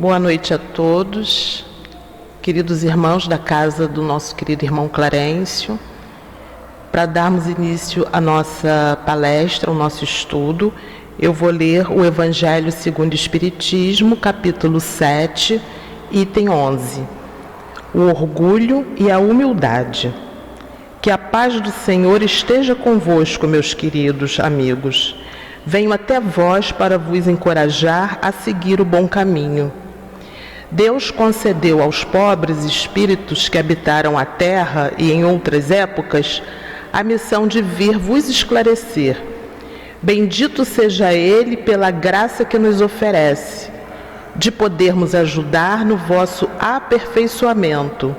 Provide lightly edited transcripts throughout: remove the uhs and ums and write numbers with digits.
Boa noite a todos, queridos irmãos da casa do nosso querido irmão Clarencio. Para darmos início à nossa palestra, ao nosso estudo, eu vou ler o Evangelho segundo o Espiritismo, capítulo 7, item 11. O orgulho e a humildade. Que a paz do Senhor esteja convosco, meus queridos amigos. Venho até vós para vos encorajar a seguir o bom caminho. Deus concedeu aos pobres espíritos que habitaram a terra e em outras épocas a missão de vir vos esclarecer. Bendito seja Ele pela graça que nos oferece, de podermos ajudar no vosso aperfeiçoamento.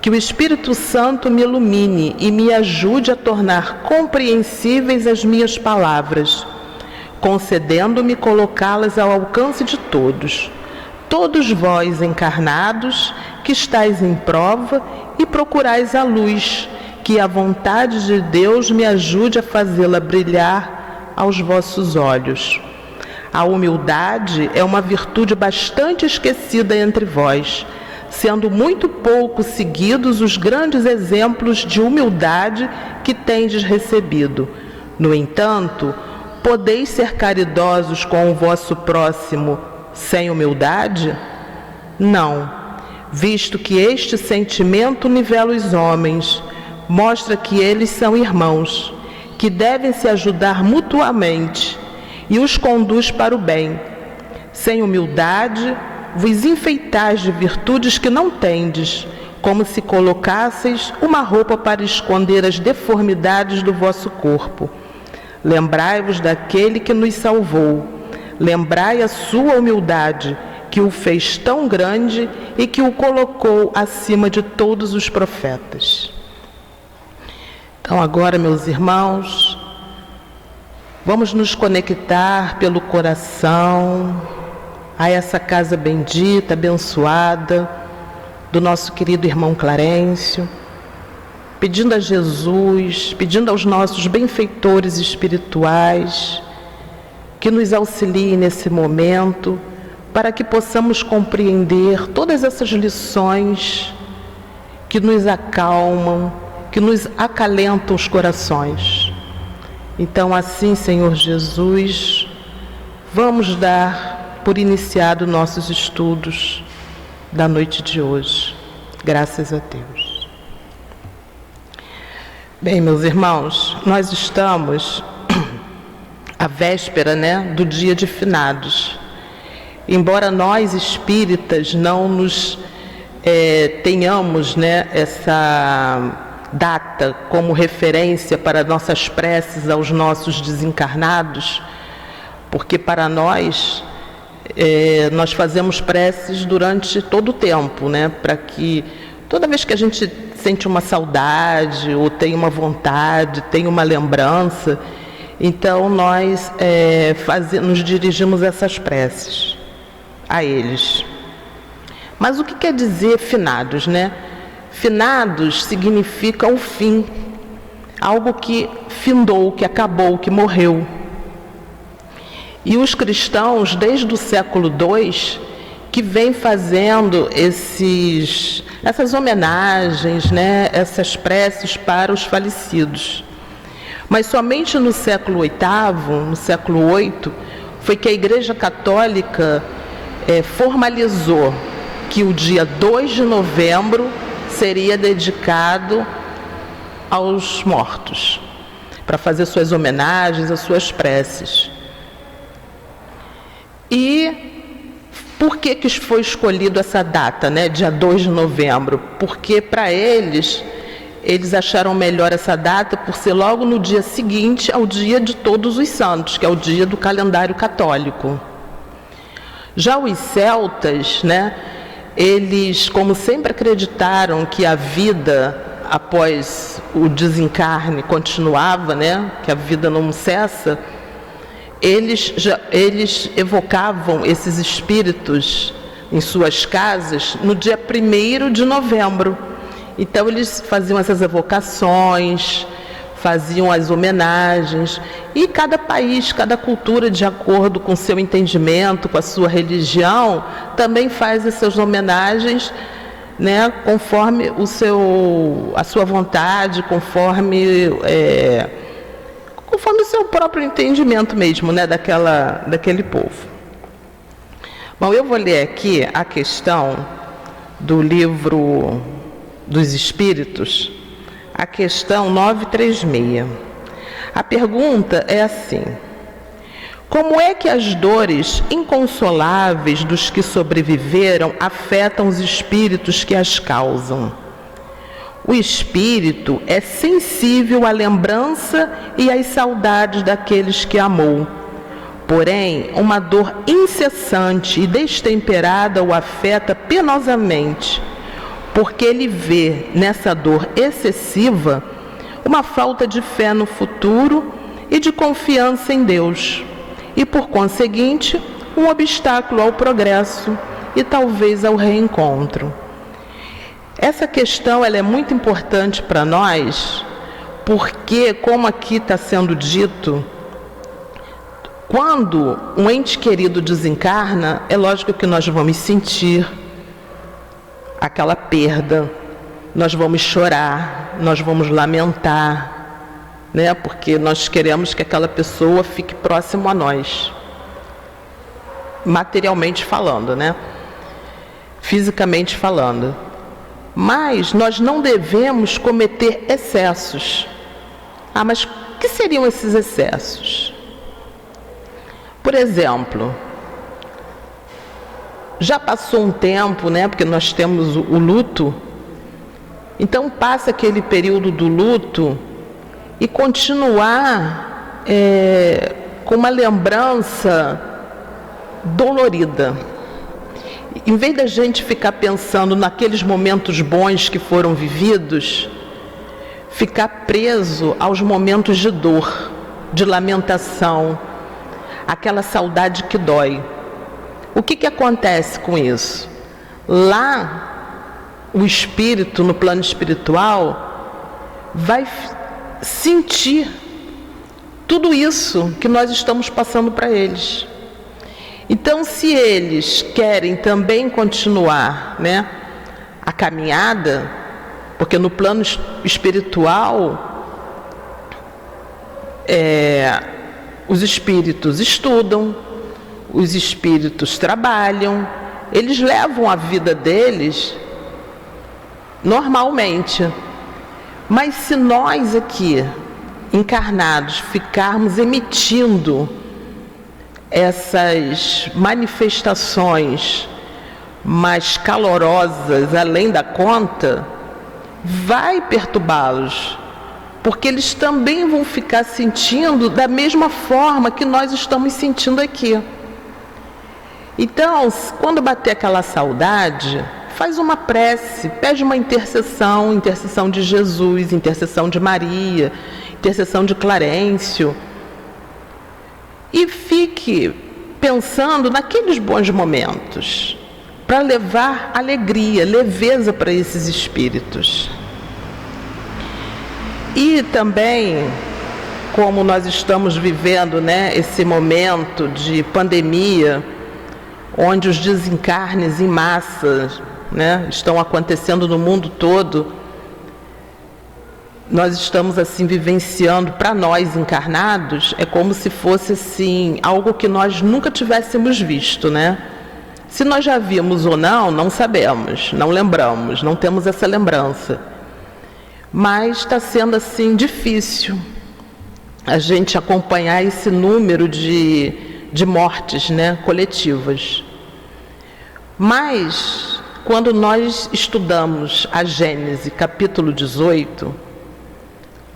Que o Espírito Santo me ilumine e me ajude a tornar compreensíveis as minhas palavras, concedendo-me colocá-las ao alcance de todos. Todos vós, encarnados, que estáis em prova e procurais a luz, que a vontade de Deus me ajude a fazê-la brilhar aos vossos olhos. A humildade é uma virtude bastante esquecida entre vós, sendo muito pouco seguidos os grandes exemplos de humildade que tendes recebido. No entanto, podeis ser caridosos com o vosso próximo sem humildade? Não, visto que este sentimento nivela os homens, mostra que eles são irmãos, que devem se ajudar mutuamente e os conduz para o bem. Sem humildade, vos enfeitais de virtudes que não tendes, como se colocasseis uma roupa para esconder as deformidades do vosso corpo. Lembrai-vos daquele que nos salvou. Lembrai a sua humildade, que o fez tão grande e que o colocou acima de todos os profetas. Então agora, meus irmãos, vamos nos conectar pelo coração a essa casa bendita, abençoada, do nosso querido irmão Clarencio, pedindo a Jesus, pedindo aos nossos benfeitores espirituais que nos auxiliem nesse momento, para que possamos compreender todas essas lições que nos acalmam, que nos acalentam os corações. Então, assim, Senhor Jesus, vamos dar por iniciado nossos estudos da noite de hoje. Graças a Deus. Bem, meus irmãos, nós estamos à véspera, do dia de finados. Embora nós espíritas não nos tenhamos essa data como referência para nossas preces aos nossos desencarnados, porque para nós nós fazemos preces durante todo o tempo, para que toda vez que a gente sente uma saudade ou tem uma vontade, tem uma lembrança, então nós nos dirigimos essas preces a eles. Mas o que quer dizer finados, Finados significa o fim, algo que findou, que acabou, que morreu. E os cristãos, desde o século II, que vem fazendo essas homenagens, essas preces para os falecidos. Mas somente no século VIII, no século VIII, foi que a Igreja Católica formalizou que o dia 2 de novembro seria dedicado aos mortos, para fazer suas homenagens, as suas preces. E por que foi escolhido essa data, dia 2 de novembro? Porque para eles acharam melhor essa data por ser logo no dia seguinte ao dia de Todos os Santos, que é o dia do calendário católico. Já os celtas, eles, como sempre acreditaram que a vida após o desencarne continuava, que a vida não cessa, eles evocavam esses espíritos em suas casas no dia 1º de novembro. Então eles faziam essas evocações, faziam as homenagens, E cada país, cada cultura, de acordo com o seu entendimento, com a sua religião, também faz as suas homenagens, né, conforme a sua vontade, conforme o seu próprio entendimento mesmo, né, daquele povo. Bom, eu vou ler aqui a questão do livro dos Espíritos, a questão 936. A pergunta é assim: como é que as dores inconsoláveis dos que sobreviveram afetam os espíritos que as causam? O espírito é sensível à lembrança e às saudades daqueles que amou. Porém, uma dor incessante e destemperada o afeta penosamente, porque ele vê nessa dor excessiva uma falta de fé no futuro e de confiança em Deus, e por conseguinte, um obstáculo ao progresso e talvez ao reencontro. Essa questão ela é muito importante para nós, porque, como aqui está sendo dito, quando um ente querido desencarna, é lógico que nós vamos sentir aquela perda, nós vamos chorar, nós vamos lamentar, né? Porque nós queremos que aquela pessoa fique próximo a nós, materialmente falando, né? Fisicamente falando. Mas nós não devemos cometer excessos. Mas o que seriam esses excessos? Por exemplo, já passou um tempo, né? Porque nós temos o luto. Então passa aquele período do luto e continuar com uma lembrança dolorida. Em vez da gente ficar pensando naqueles momentos bons que foram vividos, ficar preso aos momentos de dor, de lamentação, aquela saudade que dói. O que acontece com isso? Lá, o espírito, no plano espiritual, vai sentir tudo isso que nós estamos passando para eles. Então, se eles querem também continuar, né, a caminhada, porque no plano espiritual, os espíritos estudam, os espíritos trabalham, eles levam a vida deles normalmente. Mas se nós aqui, encarnados, ficarmos emitindo essas manifestações mais calorosas além da conta, vai perturbá-los, porque eles também vão ficar sentindo da mesma forma que nós estamos sentindo aqui. Então, quando bater aquela saudade, faz uma prece, pede uma intercessão de Jesus, intercessão de Maria, intercessão de Clarencio, e fique pensando naqueles bons momentos, para levar alegria, leveza para esses espíritos. E também, como nós estamos vivendo, né, esse momento de pandemia, onde os desencarnes em massa, né, estão acontecendo no mundo todo, nós estamos assim vivenciando, para nós encarnados, é como se fosse assim algo que nós nunca tivéssemos visto, né? Se nós já vimos ou não, não sabemos, não lembramos, não temos essa lembrança. Mas está sendo assim difícil a gente acompanhar esse número de mortes, né, coletivas. Mas quando nós estudamos a Gênese, capítulo 18,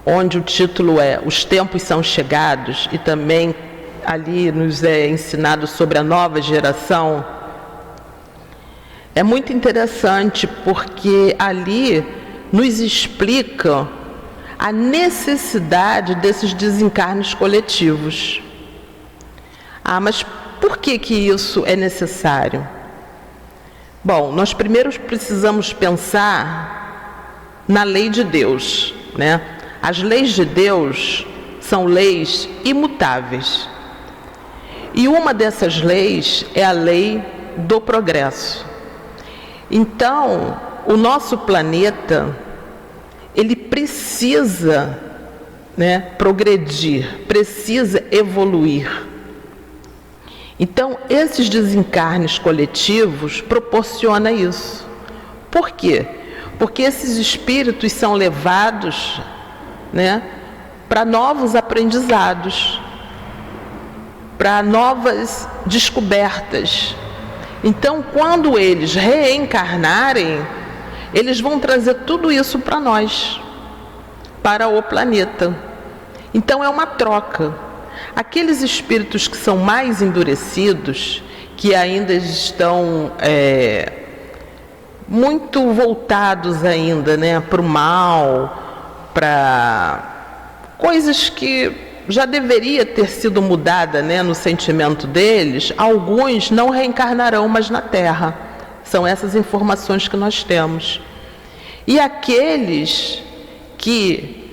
onde o título é Os Tempos São Chegados, e também ali nos é ensinado sobre a nova geração, é muito interessante porque ali nos explica a necessidade desses desencarnes coletivos. Mas por que isso é necessário? Bom, nós primeiro precisamos pensar na lei de Deus, né? As leis de Deus, são leis imutáveis. E uma dessas leis é a lei do progresso. Então, o nosso planeta, ele precisa, progredir, precisa evoluir. Então, esses desencarnes coletivos proporcionam isso. Por quê? Porque esses espíritos são levados, para novos aprendizados, para novas descobertas. Então, quando eles reencarnarem, eles vão trazer tudo isso para nós, para o planeta. Então, é uma troca. Aqueles espíritos que são mais endurecidos, que ainda estão muito voltados ainda, para o mal, para coisas que já deveria ter sido mudada, no sentimento deles, alguns não reencarnarão mais na Terra. São essas informações que nós temos. E aqueles que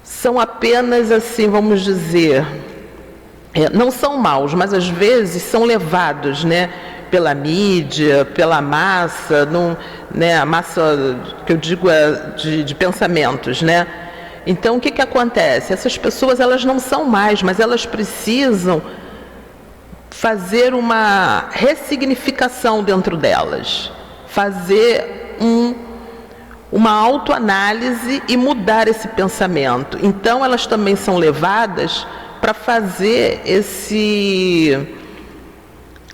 são apenas assim, vamos dizer, não são maus, mas às vezes são levados, pela mídia, pela massa, a massa que eu digo de pensamentos, Então, o que acontece? Essas pessoas, elas não são mais, mas elas precisam fazer uma ressignificação dentro delas, fazer uma autoanálise e mudar esse pensamento. Então, elas também são levadas para fazer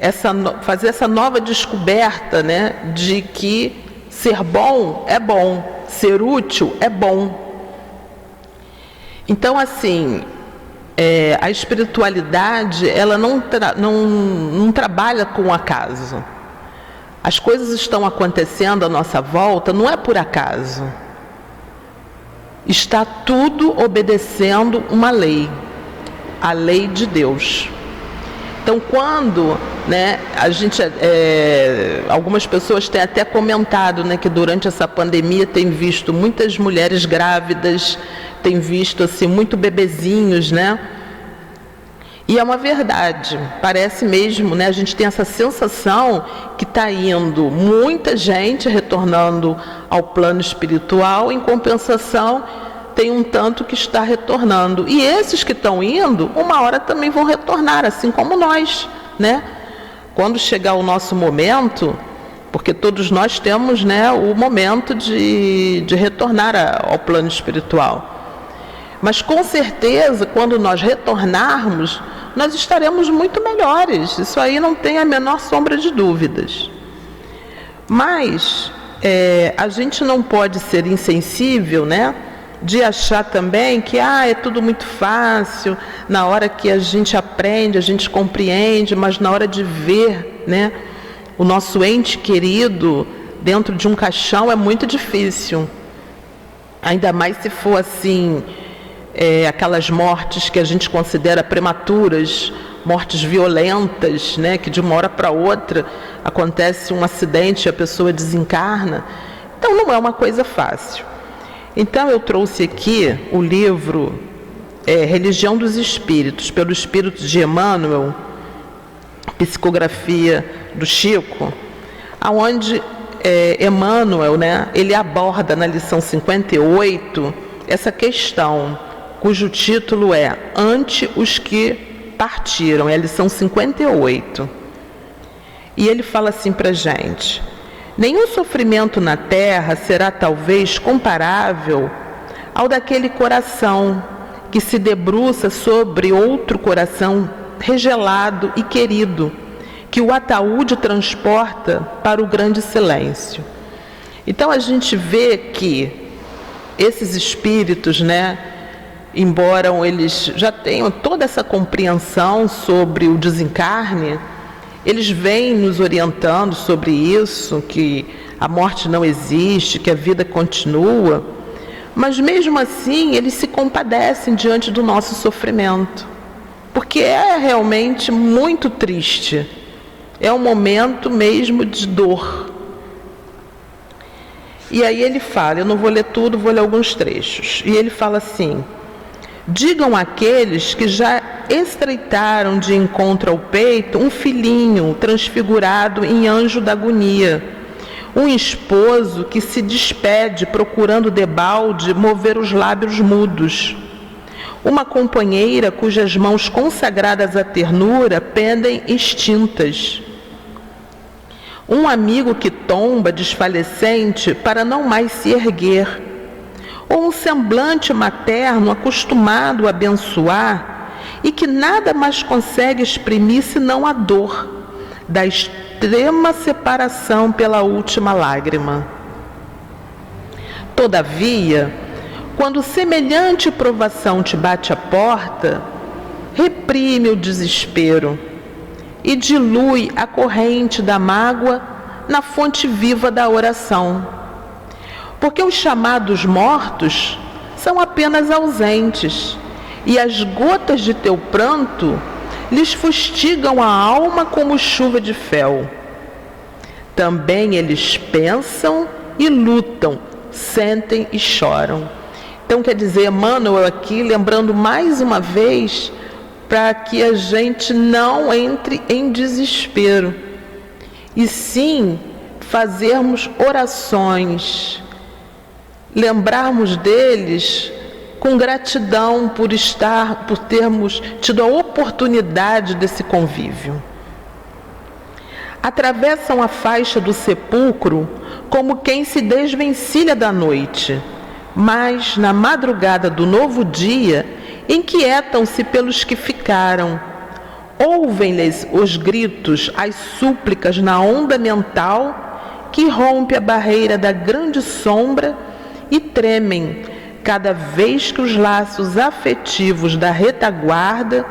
essa nova descoberta, de que ser bom é bom, ser útil é bom. Então, assim, a espiritualidade, ela não trabalha com o acaso. As coisas estão acontecendo à nossa volta, não é por acaso. Está tudo obedecendo uma lei, a lei de Deus. Então, quando, algumas pessoas têm até comentado, que durante essa pandemia tem visto muitas mulheres grávidas, tem visto assim muito bebezinhos, E é uma verdade, parece mesmo, a gente tem essa sensação que está indo muita gente retornando ao plano espiritual, em compensação tem um tanto que está retornando. E esses que estão indo, uma hora também vão retornar, assim como nós, Quando chegar o nosso momento, porque todos nós temos, o momento de retornar ao plano espiritual. Mas com certeza, quando nós retornarmos, nós estaremos muito melhores. Isso aí não tem a menor sombra de dúvidas. Mas a gente não pode ser insensível, de achar também que é tudo muito fácil, na hora que a gente aprende, a gente compreende, mas na hora de ver, o nosso ente querido dentro de um caixão é muito difícil. Ainda mais se for assim, aquelas mortes que a gente considera prematuras, mortes violentas, que de uma hora para outra acontece um acidente e a pessoa desencarna. Então não é uma coisa fácil. Então eu trouxe aqui o livro Religião dos Espíritos, pelo Espírito de Emmanuel, psicografia do Chico, aonde Emmanuel, ele aborda na lição 58 essa questão, cujo título é Ante os que partiram, é a lição 58. E ele fala assim para a gente: nenhum sofrimento na terra será talvez comparável ao daquele coração que se debruça sobre outro coração regelado e querido, que o ataúde transporta para o grande silêncio. Então a gente vê que esses espíritos, embora eles já tenham toda essa compreensão sobre o desencarne, eles vêm nos orientando sobre isso, que a morte não existe, que a vida continua, mas mesmo assim eles se compadecem diante do nosso sofrimento, porque é realmente muito triste, é um momento mesmo de dor. E aí ele fala, eu não vou ler tudo, vou ler alguns trechos, e ele fala assim: Digam àqueles que já estreitaram de encontro ao peito um filhinho transfigurado em anjo da agonia, um esposo que se despede procurando debalde mover os lábios mudos, uma companheira cujas mãos consagradas à ternura pendem extintas, um amigo que tomba desfalecente para não mais se erguer, ou um semblante materno acostumado a abençoar e que nada mais consegue exprimir senão a dor da extrema separação pela última lágrima. Todavia, quando semelhante provação te bate à porta, reprime o desespero e dilui a corrente da mágoa na fonte viva da oração. Porque os chamados mortos são apenas ausentes, e as gotas de teu pranto lhes fustigam a alma como chuva de fel. Também eles pensam e lutam, sentem e choram. Então quer dizer, Emmanuel aqui lembrando mais uma vez para que a gente não entre em desespero, e sim fazermos orações, lembrarmos deles com gratidão por termos tido a oportunidade desse convívio. Atravessam a faixa do sepulcro como quem se desvencilha da noite, mas na madrugada do novo dia inquietam-se pelos que ficaram. Ouvem-lhes os gritos, as súplicas na onda mental que rompe a barreira da grande sombra e tremem cada vez que os laços afetivos da retaguarda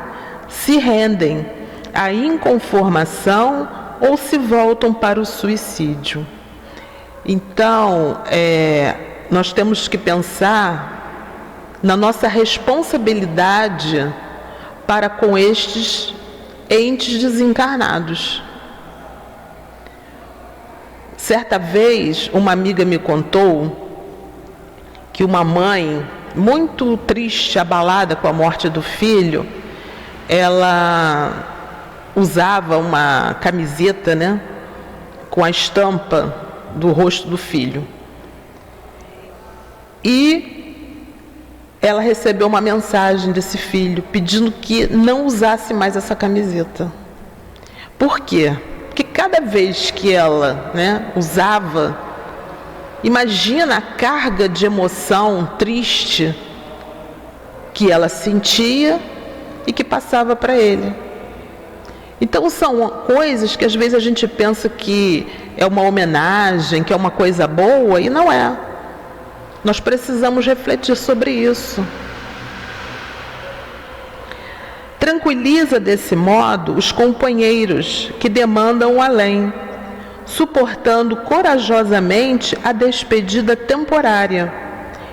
se rendem à inconformação ou se voltam para o suicídio. Então, nós temos que pensar na nossa responsabilidade para com estes entes desencarnados. Certa vez, uma amiga me contou que uma mãe, muito triste, abalada com a morte do filho, ela usava uma camiseta, né, com a estampa do rosto do filho. E ela recebeu uma mensagem desse filho pedindo que não usasse mais essa camiseta. Por quê? Porque cada vez que ela, usava, imagina a carga de emoção triste que ela sentia e que passava para ele. Então são coisas que às vezes a gente pensa que é uma homenagem, que é uma coisa boa, e não é. Nós precisamos refletir sobre isso. Tranquiliza desse modo os companheiros que demandam o além, suportando corajosamente a despedida temporária,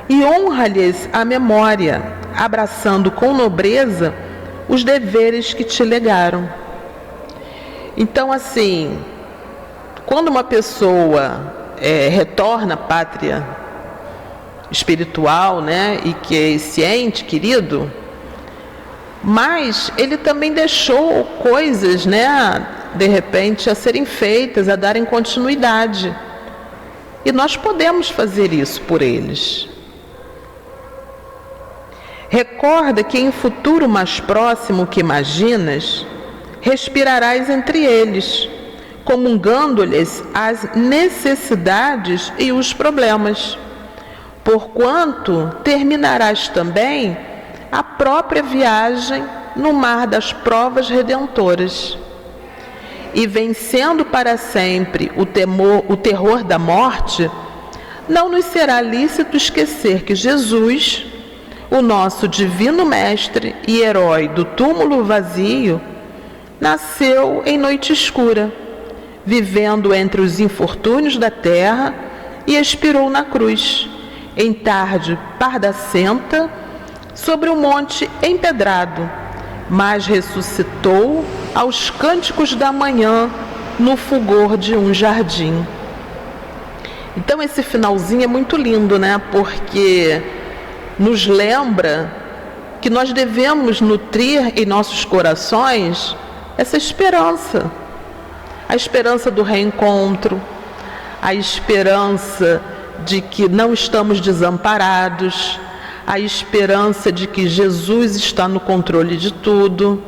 e honra-lhes a memória, abraçando com nobreza os deveres que te legaram. Então, assim, quando uma pessoa retorna à pátria espiritual, e que é esse ente querido, mas ele também deixou coisas, de repente, a serem feitas, a darem continuidade. E nós podemos fazer isso por eles. Recorda que em futuro mais próximo que imaginas, respirarás entre eles, comungando-lhes as necessidades e os problemas, porquanto terminarás também a própria viagem no mar das provas redentoras. E vencendo para sempre o terror da morte, não nos será lícito esquecer que Jesus, o nosso divino mestre e herói do túmulo vazio, nasceu em noite escura, vivendo entre os infortúnios da terra, e expirou na cruz, em tarde pardacenta, sobre um monte empedrado, mas ressuscitou aos cânticos da manhã no fulgor de um jardim. Então esse finalzinho é muito lindo, porque nos lembra que nós devemos nutrir em nossos corações essa esperança. A esperança do reencontro, a esperança de que não estamos desamparados, a esperança de que Jesus está no controle de tudo,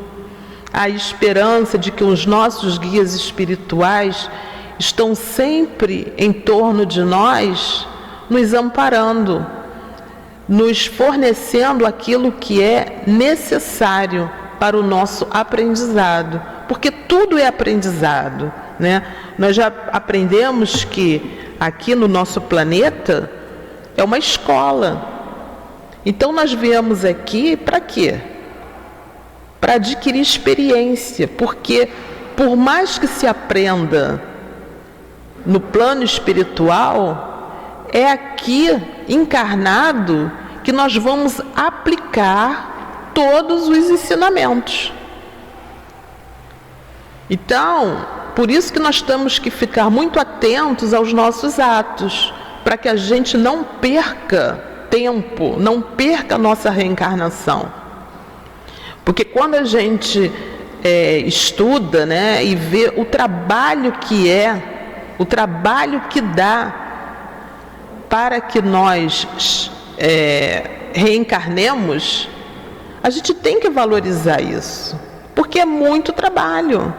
a esperança de que os nossos guias espirituais estão sempre em torno de nós, nos amparando, nos fornecendo aquilo que é necessário para o nosso aprendizado, porque tudo é aprendizado, né? Nós já aprendemos que aqui no nosso planeta é uma escola. Então nós viemos aqui para quê? Para adquirir experiência, porque por mais que se aprenda no plano espiritual, é aqui encarnado que nós vamos aplicar todos os ensinamentos. Então, por isso que nós temos que ficar muito atentos aos nossos atos, para que a gente não perca tempo, não perca a nossa reencarnação. Porque quando a gente estuda, né, e vê o trabalho que o trabalho que dá para que nós reencarnemos, a gente tem que valorizar isso, porque é muito trabalho.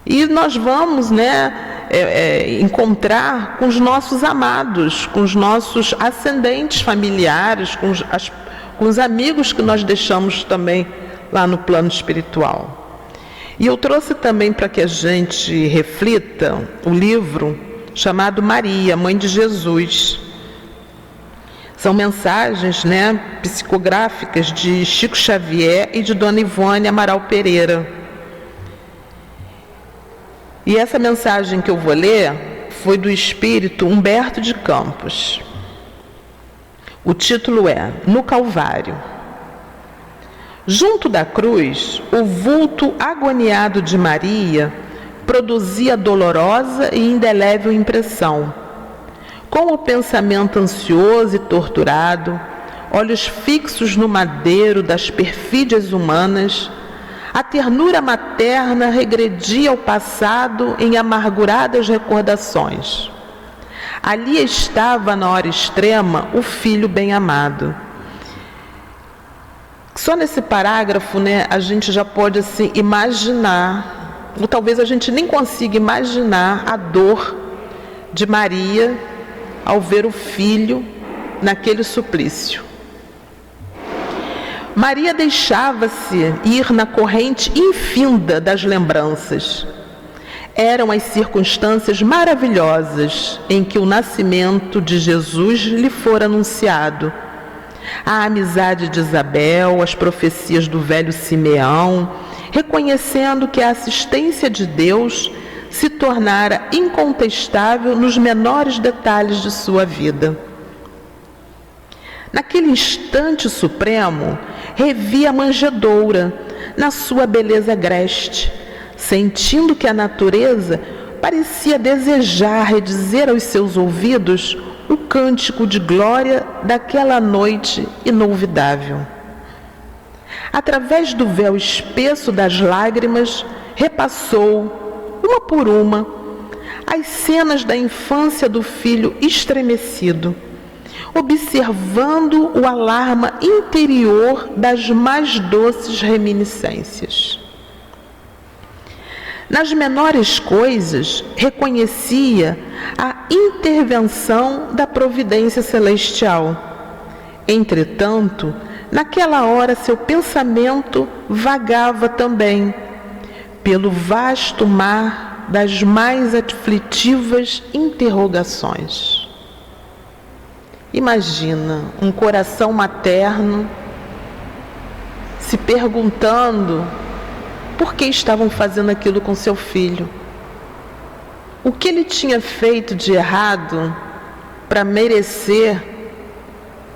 E nós vamos, encontrar com os nossos amados, com os nossos ascendentes familiares, com os amigos que nós deixamos também lá no plano espiritual. E eu trouxe também para que a gente reflita o livro chamado Maria, Mãe de Jesus. São mensagens, psicográficas de Chico Xavier e de Dona Ivone Amaral Pereira. E essa mensagem que eu vou ler foi do espírito Humberto de Campos. O título é No Calvário. Junto da cruz, o vulto agoniado de Maria produzia dolorosa e indelével impressão. Com o pensamento ansioso e torturado, olhos fixos no madeiro das perfídias humanas, a ternura materna regredia ao passado em amarguradas recordações. Ali estava, na hora extrema, o filho bem-amado. Só nesse parágrafo, a gente já pode imaginar, ou talvez a gente nem consiga imaginar a dor de Maria ao ver o filho naquele suplício. Maria deixava-se ir na corrente infinda das lembranças. Eram as circunstâncias maravilhosas em que o nascimento de Jesus lhe fora anunciado. A amizade de Isabel, as profecias do velho Simeão, reconhecendo que a assistência de Deus se tornara incontestável nos menores detalhes de sua vida. Naquele instante supremo, revia a manjedoura na sua beleza agreste, sentindo que a natureza parecia desejar redizer aos seus ouvidos o cântico de glória daquela noite inolvidável. Através do véu espesso das lágrimas, repassou, uma por uma, as cenas da infância do filho estremecido, observando o alarme interior das mais doces reminiscências. Nas menores coisas, reconhecia a intervenção da providência celestial. Entretanto, naquela hora seu pensamento vagava também pelo vasto mar das mais aflitivas interrogações. Imagina um coração materno se perguntando por que estavam fazendo aquilo com seu filho. O que ele tinha feito de errado para merecer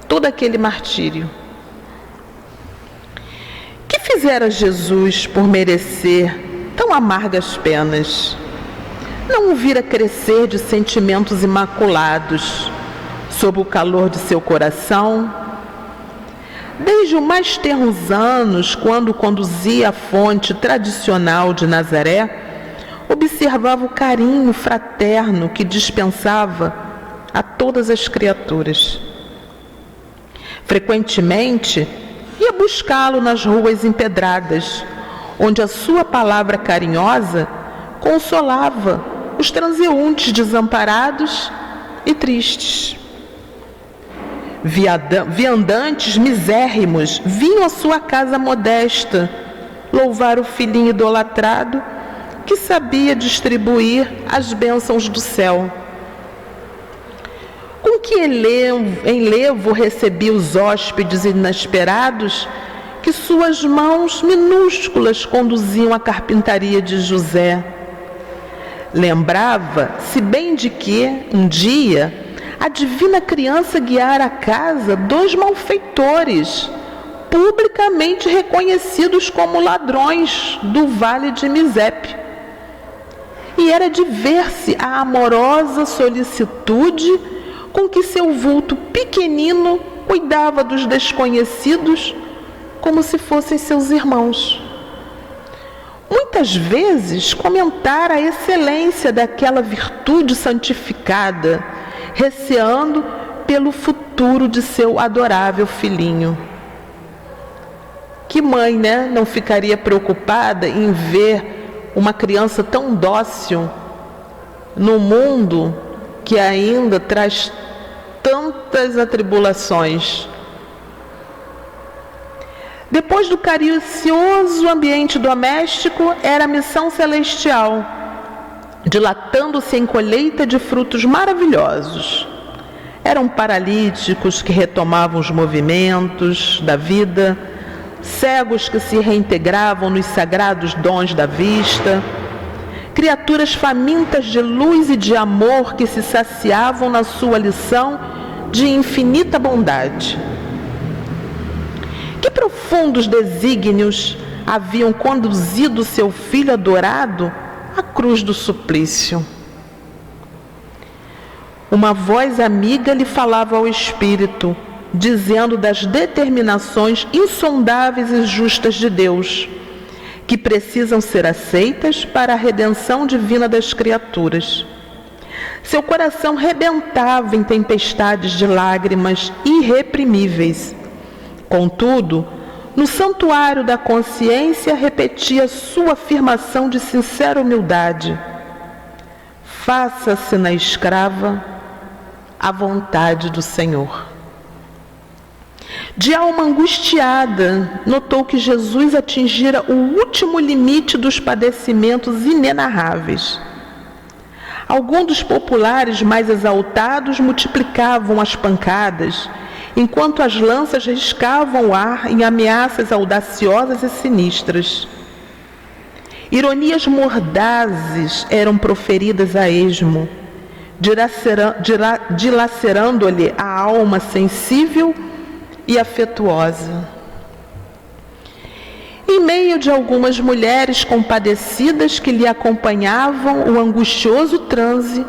todo aquele martírio? Que fizera Jesus por merecer tão amargas penas? Não o vira crescer de sentimentos imaculados sob o calor de seu coração? Desde os mais tenros anos, quando conduzia a fonte tradicional de Nazaré, observava o carinho fraterno que dispensava a todas as criaturas. Frequentemente, ia buscá-lo nas ruas empedradas, onde a sua palavra carinhosa consolava os transeuntes desamparados e tristes. Viandantes misérrimos vinham à sua casa modesta louvar o filhinho idolatrado que sabia distribuir as bênçãos do céu. Com que enlevo recebia os hóspedes inesperados que suas mãos minúsculas conduziam à carpintaria de José. Lembrava-se bem de que, um dia, a divina criança guiara à casa 2 malfeitores, publicamente reconhecidos como ladrões do vale de Misepe. E era de ver-se a amorosa solicitude com que seu vulto pequenino cuidava dos desconhecidos como se fossem seus irmãos. Muitas vezes comentara a excelência daquela virtude santificada, receando pelo futuro de seu adorável filhinho. Que mãe, né, não ficaria preocupada em ver uma criança tão dócil no mundo que ainda traz tantas atribulações? Depois do caricioso ambiente doméstico, era a missão celestial, dilatando-se em colheita de frutos maravilhosos. Eram paralíticos que retomavam os movimentos da vida, cegos que se reintegravam nos sagrados dons da vista, criaturas famintas de luz e de amor que se saciavam na sua lição de infinita bondade. Que profundos desígnios haviam conduzido seu filho adorado à cruz do suplício. Uma voz amiga lhe falava ao espírito, dizendo das determinações insondáveis e justas de Deus, que precisam ser aceitas para a redenção divina das criaturas. Seu coração rebentava em tempestades de lágrimas irreprimíveis. Contudo, no santuário da consciência repetia sua afirmação de sincera humildade: faça-se na escrava a vontade do Senhor. De alma angustiada, notou que Jesus atingira o último limite dos padecimentos inenarráveis. Alguns dos populares mais exaltados multiplicavam as pancadas, enquanto as lanças riscavam o ar em ameaças audaciosas e sinistras. Ironias mordazes eram proferidas a esmo, dilacerando-lhe a alma sensível e afetuosa. Em meio de algumas mulheres compadecidas que lhe acompanhavam o angustioso transe,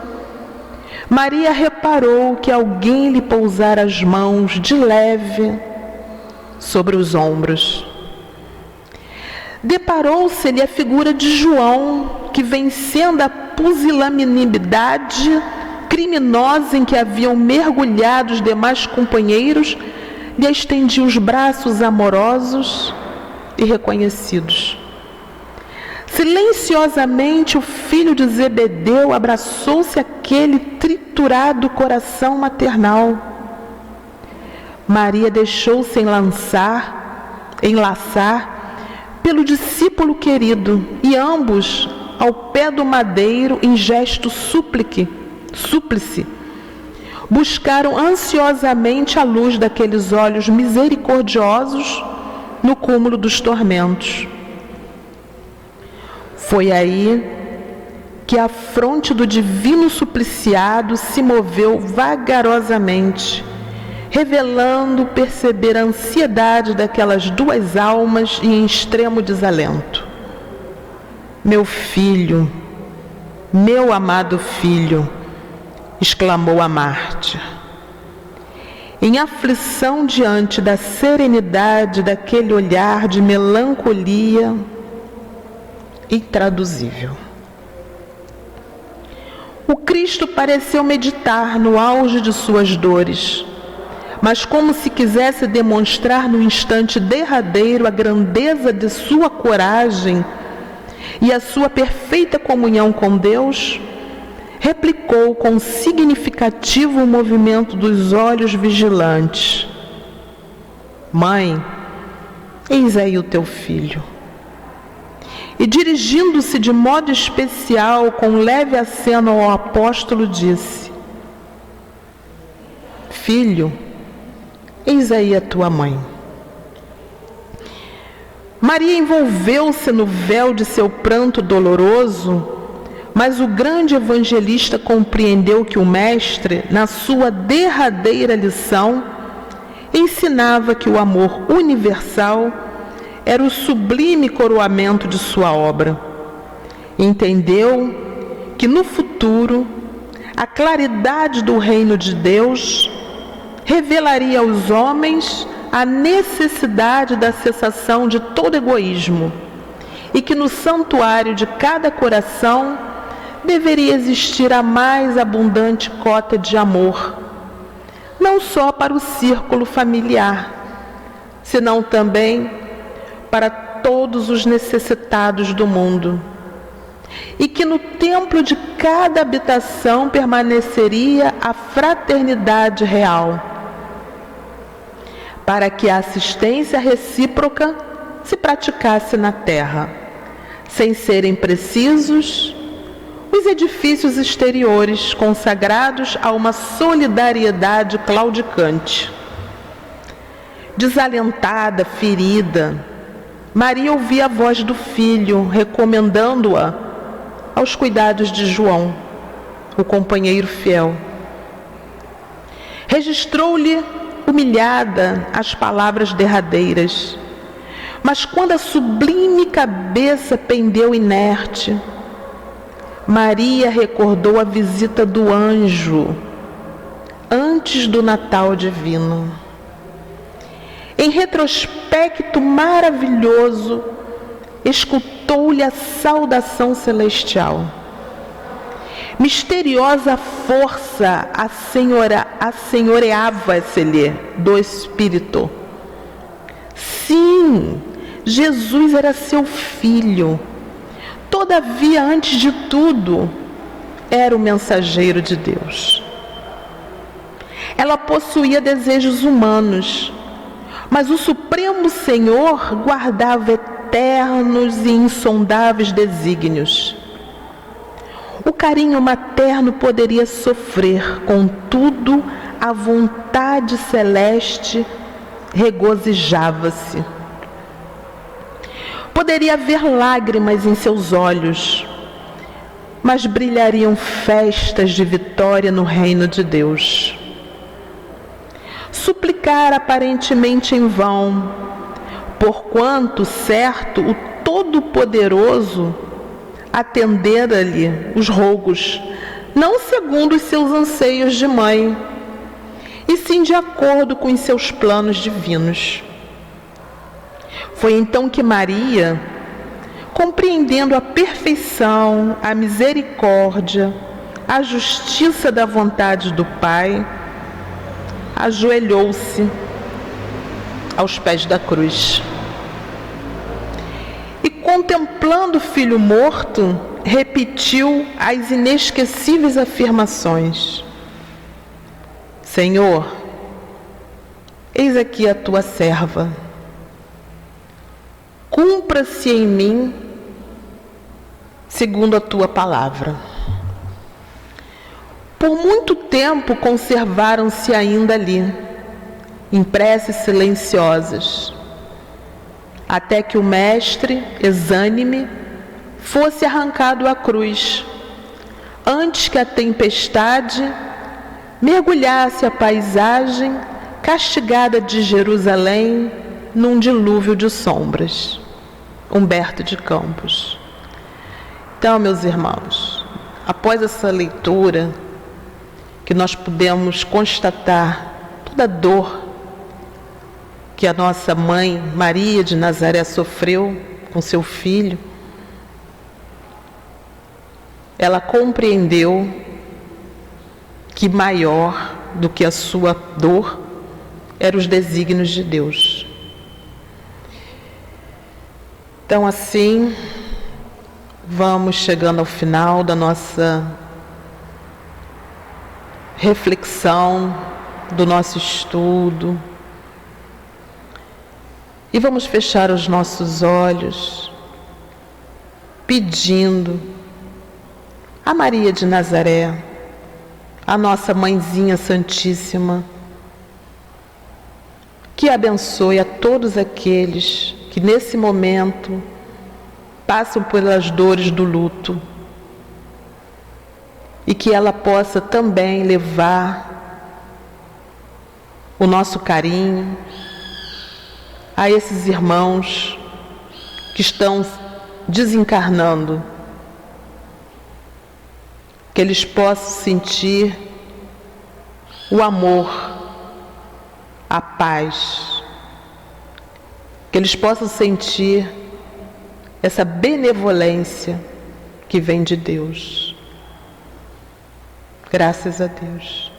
Maria reparou que alguém lhe pousara as mãos de leve sobre os ombros. Deparou-se-lhe a figura de João, que, vencendo a pusilanimidade criminosa em que haviam mergulhado os demais companheiros, lhe estendia os braços amorosos e reconhecidos. Silenciosamente o filho de Zebedeu abraçou-se àquele triturado coração maternal. Maria deixou-se enlaçar pelo discípulo querido, e ambos, ao pé do madeiro, em gesto súplice, buscaram ansiosamente a luz daqueles olhos misericordiosos no cúmulo dos tormentos. Foi aí que a fronte do divino supliciado se moveu vagarosamente, revelando perceber a ansiedade daquelas 2 almas em extremo desalento. Meu filho, meu amado filho, exclamou a mártir. em aflição diante da serenidade daquele olhar de melancolia intraduzível. O Cristo pareceu meditar no auge de suas dores, mas como se quisesse demonstrar no instante derradeiro a grandeza de sua coragem e a sua perfeita comunhão com Deus, replicou com significativo movimento dos olhos vigilantes: Mãe, eis aí o teu filho. E dirigindo-se de modo especial, com leve aceno ao apóstolo, disse: Filho, eis aí a tua mãe. Maria envolveu-se no véu de seu pranto doloroso, mas o grande evangelista compreendeu que o Mestre, na sua derradeira lição, ensinava que o amor universal era o sublime coroamento de sua obra. Entendeu que no futuro a claridade do reino de Deus revelaria aos homens a necessidade da cessação de todo egoísmo e que no santuário de cada coração deveria existir a mais abundante cota de amor, não só para o círculo familiar, senão também para todos os necessitados do mundo, e que no templo de cada habitação permaneceria a fraternidade real, para que a assistência recíproca se praticasse na terra, sem serem precisos os edifícios exteriores consagrados a uma solidariedade claudicante. Desalentada, ferida, Maria ouvia a voz do filho, recomendando-a aos cuidados de João, o companheiro fiel. Registrou-lhe, humilhada, as palavras derradeiras, mas quando a sublime cabeça pendeu inerte, Maria recordou a visita do anjo antes do Natal divino. Em retrospecto maravilhoso, escutou-lhe a saudação celestial. Misteriosa força assenhoreava-se-lhe do Espírito. Sim, Jesus era seu filho. Todavia, antes de tudo, era o mensageiro de Deus. Ela possuía desejos humanos, mas o Supremo Senhor guardava eternos e insondáveis desígnios. O carinho materno poderia sofrer, contudo, a vontade celeste regozijava-se. Poderia haver lágrimas em seus olhos, mas brilhariam festas de vitória no reino de Deus. Suplicar aparentemente em vão, porquanto, certo, o Todo-Poderoso atendera-lhe os rogos, não segundo os seus anseios de mãe, e sim de acordo com os seus planos divinos. Foi então que Maria, compreendendo a perfeição, a misericórdia, a justiça da vontade do Pai, ajoelhou-se aos pés da cruz. E contemplando o filho morto, repetiu as inesquecíveis afirmações: Senhor, eis aqui a tua serva. Cumpra-se em mim segundo a tua palavra. Por muito tempo conservaram-se ainda ali, em preces silenciosas, até que o Mestre, exânime, fosse arrancado à cruz, antes que a tempestade mergulhasse a paisagem castigada de Jerusalém num dilúvio de sombras. Humberto de Campos. Então, meus irmãos, após essa leitura, que nós pudemos constatar toda a dor que a nossa mãe Maria de Nazaré sofreu com seu filho, ela compreendeu que maior do que a sua dor eram os desígnios de Deus. Então, assim, vamos chegando ao final da nossa reflexão, do nosso estudo. E vamos fechar os nossos olhos, pedindo a Maria de Nazaré, a nossa Mãezinha Santíssima, que abençoe a todos aqueles que nesse momento passam pelas dores do luto e que ela possa também levar o nosso carinho a esses irmãos que estão desencarnando, que eles possam sentir o amor, a paz, que eles possam sentir essa benevolência que vem de Deus. Graças a Deus.